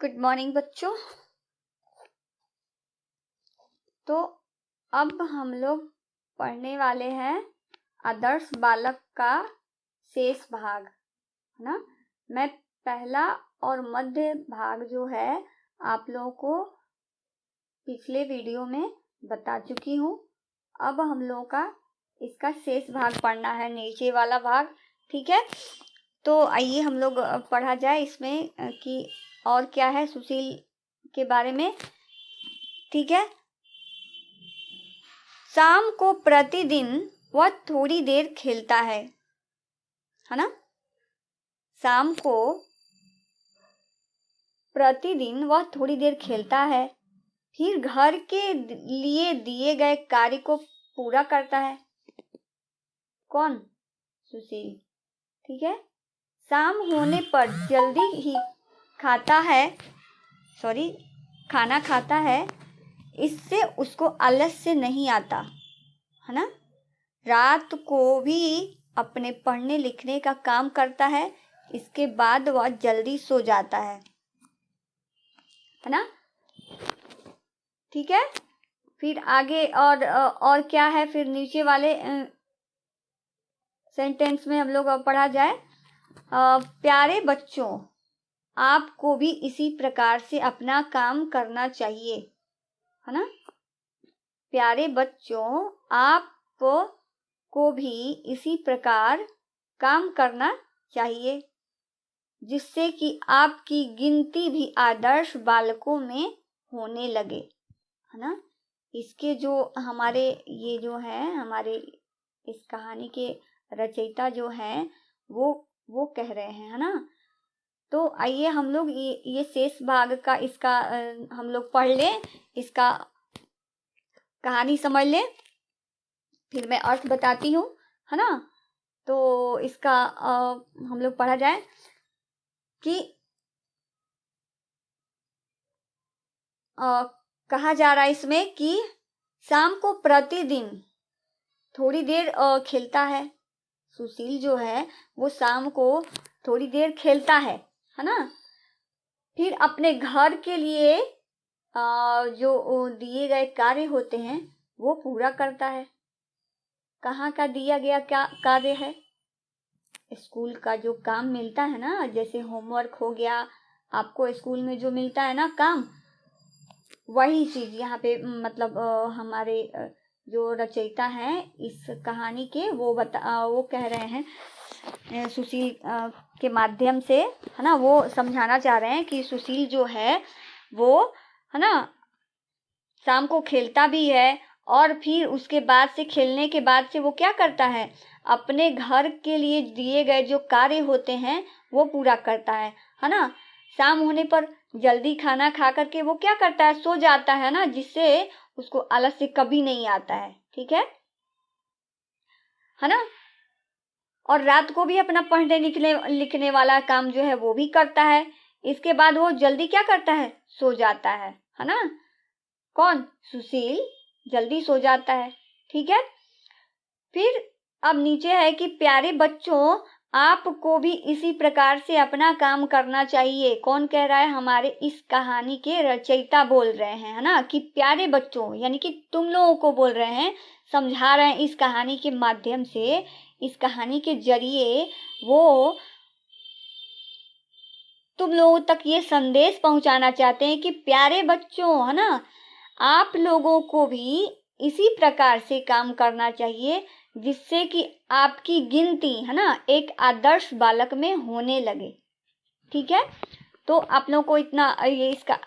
Good morning बच्चों। तो अब हम लोग पढ़ने वाले हैं आदर्श बालक का शेष भाग, है ना। मैं पहला और मध्य भाग जो है आप लोगों को पिछले वीडियो में बता चुकी हूँ। अब हम लोगों का इसका शेष भाग पढ़ना है, नीचे वाला भाग। ठीक है, तो आइए हम लोग पढ़ा जाए इसमें कि और क्या है सुशील के बारे में। ठीक है, शाम को प्रतिदिन वह थोड़ी देर खेलता है ना। शाम को प्रतिदिन वह थोड़ी देर खेलता है, फिर घर के लिए दिए गए कार्य को पूरा करता है। कौन? सुशील। ठीक है, शाम होने पर जल्दी ही खाना खाता है। इससे उसको आलस्य नहीं आता, है ना। रात को भी अपने पढ़ने लिखने का काम करता है, इसके बाद वह जल्दी सो जाता है ना। ठीक है, फिर आगे और क्या है, फिर नीचे वाले सेंटेंस में हम लोग पढ़ा जाए। प्यारे बच्चों, आपको भी इसी प्रकार से अपना काम करना चाहिए, है ना। प्यारे बच्चों, आप को भी इसी प्रकार काम करना चाहिए, जिससे कि आपकी गिनती भी आदर्श बालकों में होने लगे, है ना। इसके जो हमारे ये जो है हमारे इस कहानी के रचयिता जो हैं वो कह रहे हैं, है ना। तो आइए हम लोग ये शेष भाग का इसका हम लोग पढ़ लें, इसका कहानी समझ लें, फिर मैं अर्थ बताती हूँ, है ना। तो इसका हम लोग पढ़ा जाए कि कहा जा रहा है इसमें कि शाम को प्रतिदिन थोड़ी देर खेलता है। सुशील जो है वो शाम को थोड़ी देर खेलता है ना। फिर अपने घर के लिए जो दिए गए कार्य होते हैं वो पूरा करता है। कहाँ का दिया गया क्या कार्य है? स्कूल का जो काम मिलता है ना, जैसे होमवर्क हो गया, आपको स्कूल में जो मिलता है ना काम, वही चीज यहाँ पे मतलब हमारे जो रचयिता हैं इस कहानी के वो कह रहे हैं सुशील के माध्यम से, है ना। वो समझाना चाह रहे हैं कि सुशील जो है वो, है ना, शाम को खेलता भी है और फिर उसके बाद से खेलने के बाद से वो क्या करता है, अपने घर के लिए दिए गए जो कार्य होते हैं वो पूरा करता है ना। शाम होने पर जल्दी खाना खा करके वो क्या करता है, सो जाता है ना, जिससे उसको आलस्य कभी नहीं आता है। ठीक है ना। और रात को भी अपना पढ़ने लिखने वाला काम जो है वो भी करता है। इसके बाद वो जल्दी क्या करता है, सो जाता है ना। कौन? सुशील जल्दी सो जाता है। ठीक है, फिर अब नीचे है कि प्यारे बच्चों, आपको भी इसी प्रकार से अपना काम करना चाहिए। कौन कह रहा है? हमारे इस कहानी के रचयिता बोल रहे हैं, है ना, कि प्यारे बच्चों यानी कि तुम लोगों को बोल रहे हैं, समझा रहे हैं इस कहानी के माध्यम से, इस कहानी के जरिए वो तुम लोगों तक ये संदेश पहुंचाना चाहते हैं कि प्यारे बच्चों, है ना, आप लोगों को भी इसी प्रकार से काम करना चाहिए, जिससे कि आपकी गिनती, है ना, एक आदर्श बालक में होने लगे। ठीक है, तो आप लोगों को इतना ये इसका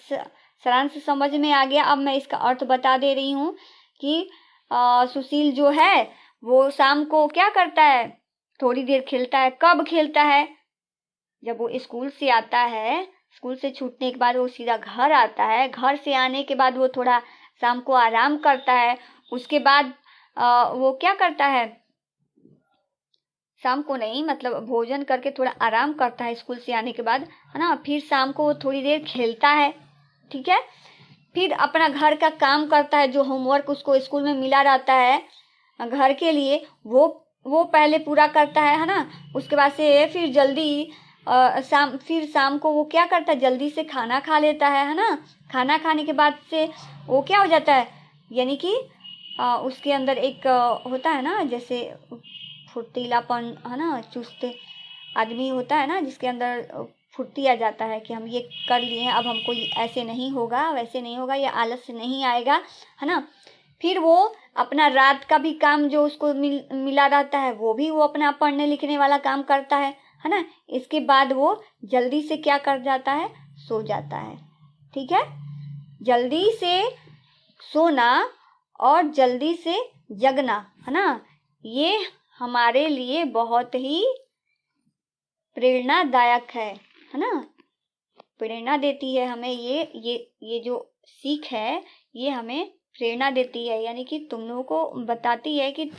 सारांश समझ में आ गया। अब मैं इसका अर्थ बता दे रही हूँ कि सुशील जो है वो शाम को क्या करता है, थोड़ी देर खेलता है। कब खेलता है? जब वो स्कूल से आता है, स्कूल से छूटने के बाद वो सीधा घर आता है। घर से आने के बाद वो थोड़ा शाम को आराम करता है। उसके बाद वो क्या करता है, शाम को नहीं मतलब भोजन करके थोड़ा आराम करता है स्कूल से आने के बाद, है ना। फिर शाम को वो थोड़ी देर खेलता है। ठीक है, फिर अपना घर का काम करता है, जो होमवर्क उसको स्कूल में मिला रहता है घर के लिए, वो पहले पूरा करता है ना। उसके बाद से फिर जल्दी फिर शाम को वो क्या करता है, जल्दी से खाना खा लेता है ना। खाना खाने के बाद से वो क्या हो जाता है, यानी कि उसके अंदर एक होता है ना, जैसे फुर्तीलापन, है ना, चुस्त आदमी होता है ना, जिसके अंदर फुर्ती आ जाता है कि हम ये कर लिए हैं, अब हमको ऐसे नहीं होगा, वैसे नहीं होगा, या आलस नहीं आएगा, है ना। फिर वो अपना रात का भी काम जो उसको मिला रहता है, वो भी वो अपना पढ़ने लिखने वाला काम करता है ना। इसके बाद वो जल्दी से क्या कर जाता है, सो जाता है। ठीक है, जल्दी से सोना और जल्दी से जगना, है ना, ये हमारे लिए बहुत ही प्रेरणादायक है ना। प्रेरणा देती है हमें, ये जो सीख है ये हमें प्रेरणा देती है, यानी कि तुम लोगों को बताती है कि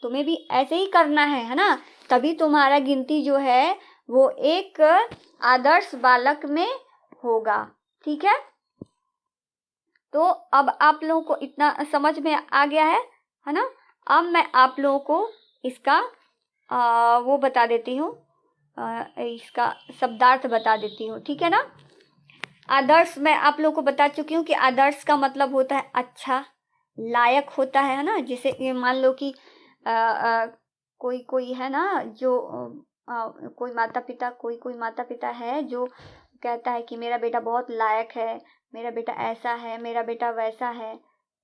तुम्हें भी ऐसे ही करना है ना। तभी तुम्हारा गिनती जो है वो एक आदर्श बालक में होगा। ठीक है, तो अब आप लोगों को इतना समझ में आ गया है ना। अब मैं आप लोगों को इसका वो बता देती हूँ, इसका शब्दार्थ बता देती हूँ। ठीक है ना। आदर्श मैं आप लोगों को बता चुकी हूँ कि आदर्श का मतलब होता है अच्छा, लायक होता है ना। जैसे ये मान लो कि कोई कोई है ना जो कोई माता पिता है जो कहता है कि मेरा बेटा बहुत लायक है, मेरा बेटा ऐसा है, मेरा बेटा वैसा है,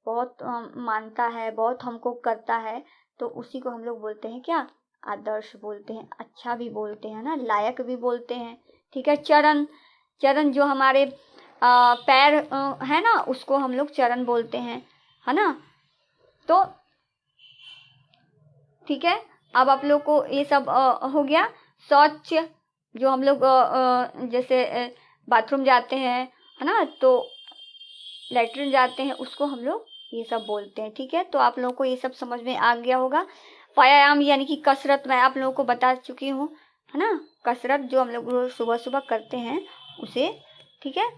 बहुत मानता है, बहुत हमको करता है, तो उसी को हम लोग बोलते हैं क्या, आदर्श बोलते हैं। अच्छा भी बोलते हैं ना, लायक भी बोलते हैं। ठीक है, चरण, चरण जो हमारे पैर है ना, उसको हम लोग चरण बोलते हैं, है ना। तो ठीक है, अब आप लोग को ये सब हो गया। शौच जो हम लोग जैसे बाथरूम जाते हैं, है ना, तो लैट्रिन जाते हैं, उसको हम लोग ये सब बोलते हैं। ठीक है, तो आप लोगों को ये सब समझ में आ गया होगा। व्यायाम यानी कि कसरत मैं आप लोगों को बता चुकी हूँ, है ना। कसरत जो हम लोग रोज सुबह सुबह करते हैं उसे। ठीक है,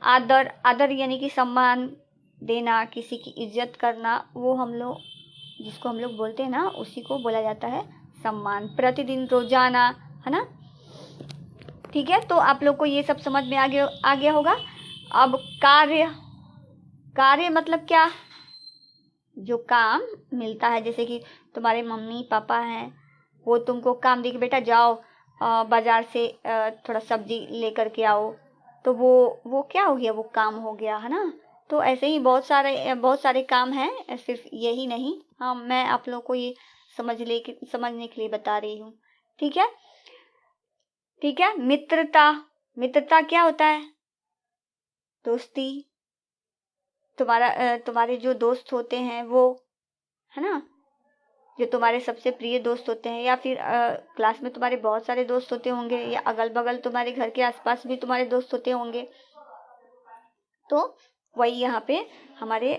आदर, आदर यानी कि सम्मान देना, किसी की इज्जत करना, वो हम लोग जिसको हम लोग बोलते हैं ना, उसी को बोला जाता है सम्मान। प्रतिदिन, रोजाना, है ना। ठीक है, तो आप लोग को ये सब समझ में आ गया होगा। अब कार्य, कार्य मतलब क्या, जो काम मिलता है, जैसे कि तुम्हारे मम्मी पापा हैं, वो तुमको काम दे के बेटा जाओ बाजार से थोड़ा सब्जी लेकर के आओ, तो वो क्या हो गया, वो काम हो गया, है ना। तो ऐसे ही बहुत सारे काम हैं, सिर्फ यही नहीं। हाँ, मैं आप लोगों को ये समझने के लिए बता रही हूँ। ठीक है, ठीक है। मित्रता, मित्रता क्या होता है, दोस्ती। तुम्हारे जो दोस्त होते हैं वो, है ना, जो तुम्हारे सबसे प्रिय दोस्त होते हैं, या फिर क्लास में तुम्हारे बहुत सारे दोस्त होते होंगे, या अगल बगल तुम्हारे घर के आसपास भी तुम्हारे दोस्त होते होंगे। तो वही यहाँ पे हमारे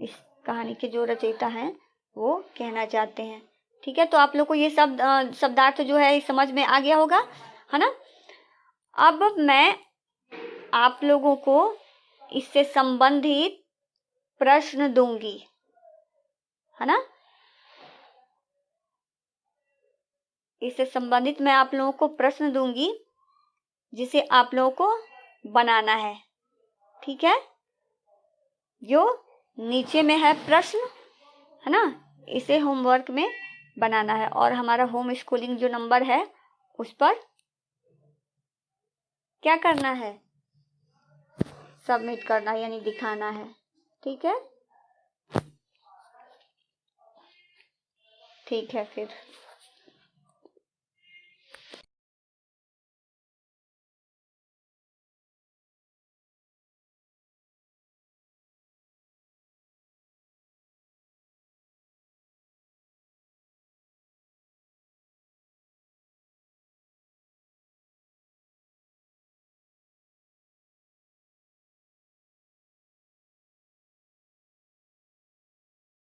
इस कहानी के जो रचयिता हैं वो कहना चाहते हैं। ठीक है, तो आप लोग को ये शब्दार्थ जो है समझ में आ गया होगा, है ना। अब मैं आप लोगों को इससे संबंधित प्रश्न दूंगी, है ना। इससे संबंधित मैं आप लोगों को प्रश्न दूंगी, जिसे आप लोगों को बनाना है। ठीक है, जो नीचे में है प्रश्न, है ना, इसे होमवर्क में बनाना है, और हमारा होम स्कूलिंग जो नंबर है उस पर क्या करना है, सबमिट करना, यानी दिखाना है। ठीक है, ठीक है फिर।